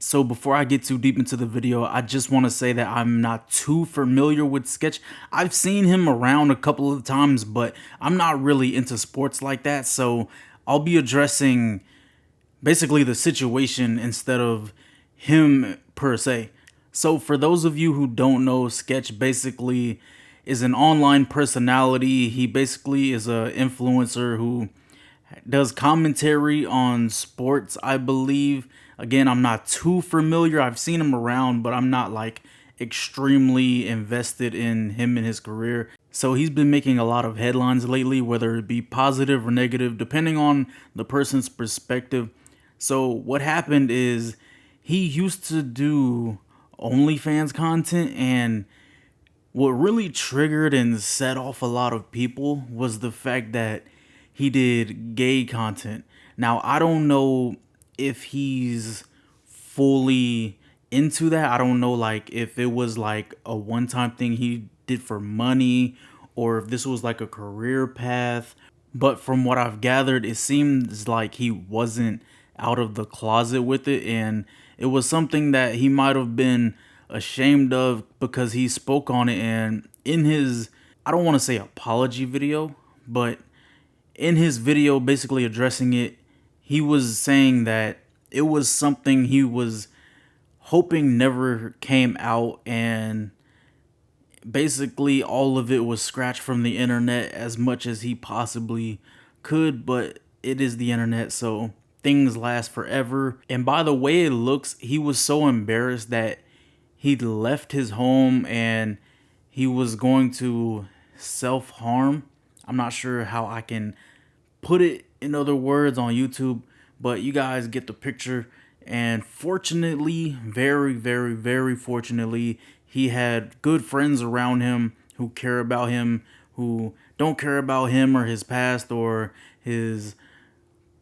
So before I get too deep into the video, I just want to say that I'm not too familiar with Sketch. I've seen him around a couple of times, but I'm not really into sports like that. So I'll be addressing basically the situation instead of him per se. So for those of you who don't know, Sketch basically is an online personality. He basically is a influencer who does commentary on sports, I believe. Again, I'm not too familiar. I've seen him around, but I'm not like extremely invested in him and his career. So he's been making a lot of headlines lately, whether it be positive or negative, depending on the person's perspective. So what happened is he used to do OnlyFans content, and what really triggered and set off a lot of people was the fact that he did gay content. Now, I don't know if he's fully into that. I don't know like if it was like a one-time thing he did for money or if this was like a career path. But from what I've gathered, it seems like he wasn't out of the closet with it, and it was something that he might have been ashamed of because he spoke on it. And in his, I don't want to say apology video, but in his video basically addressing it, he was saying that it was something he was hoping never came out, and basically all of it was scratched from the internet as much as he possibly could. But it is the internet, so things last forever. And by the way it looks, he was so embarrassed that he left his home and he was going to self-harm. I'm not sure how I can put it in other words on YouTube, but you guys get the picture. And fortunately, very, very, very fortunately, he had good friends around him who care about him, who don't care about him or his past or his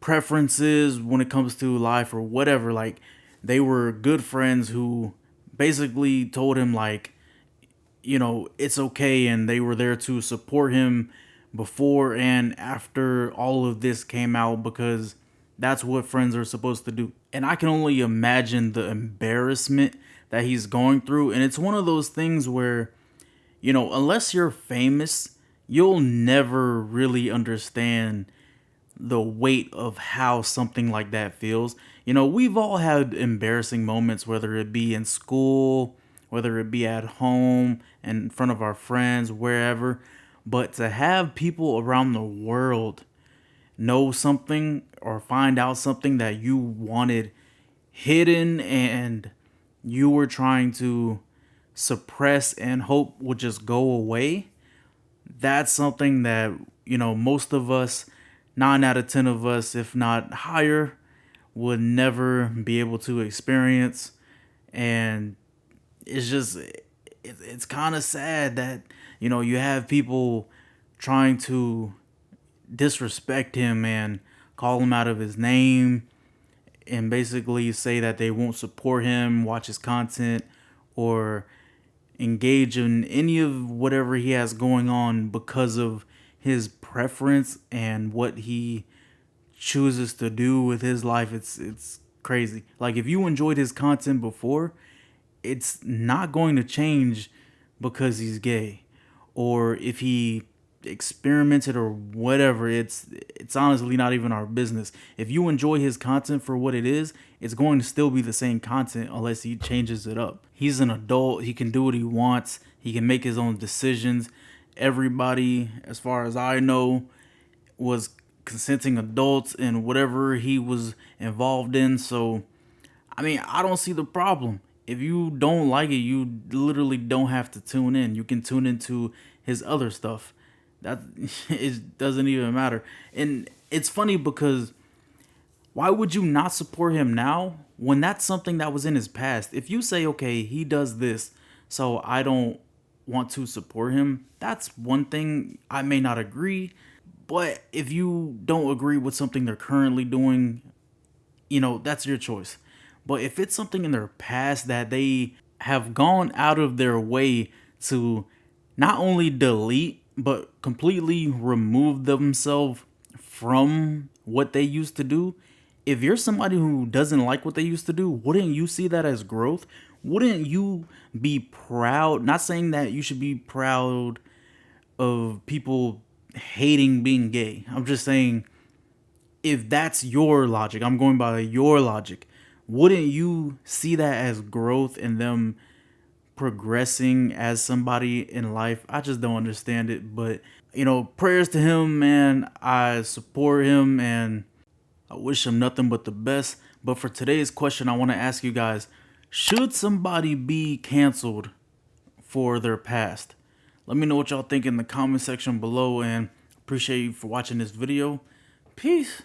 preferences when it comes to life or whatever. Like, they were good friends who basically told him like, it's okay, and they were there to support him before and after all of this came out, because that's what friends are supposed to do. And I can only imagine the embarrassment that he's going through. And it's one of those things where, unless you're famous, you'll never really understand the weight of how something like that feels. We've all had embarrassing moments, whether it be in school, whether it be at home, in front of our friends, wherever. But to have people around the world know something or find out something that you wanted hidden and you were trying to suppress and hope would just go away, that's something that, most of us, 9 out of 10 of us, if not higher, would never be able to experience. And it's just, it's kind of sad that, you have people trying to disrespect him and call him out of his name and basically say that they won't support him, watch his content, or engage in any of whatever he has going on because of his preference and what he chooses to do with his life. It's crazy. Like, if you enjoyed his content before, it's not going to change because he's gay, or if he experimented or whatever. It's honestly not even our business. If you enjoy his content for what it is, it's going to still be the same content unless he changes it up. He's an adult. He can do what he wants. He can make his own decisions. Everybody, as far as I know, was consenting adults in whatever he was involved in. So I mean, I don't see the problem. If you don't like it, you literally don't have to tune in. You can tune into his other stuff. That it doesn't even matter. And it's funny because why would you not support him now when that's something that was in his past? If you say, okay, he does this, so I don't want to support him, that's one thing. I may not agree, but if you don't agree with something they're currently doing, that's your choice. But if it's something in their past that they have gone out of their way to not only delete, but completely remove themselves from what they used to do, if you're somebody who doesn't like what they used to do, wouldn't you see that as growth? Wouldn't you be proud? Not saying that you should be proud of people hating being gay. I'm just saying, if that's your logic, I'm going by your logic, wouldn't you see that as growth and them progressing as somebody in life? I just don't understand it. But, prayers to him, man. I support him and I wish him nothing but the best. But for today's question, I want to ask you guys, should somebody be canceled for their past? Let me know what y'all think in the comment section below, and appreciate you for watching this video. Peace.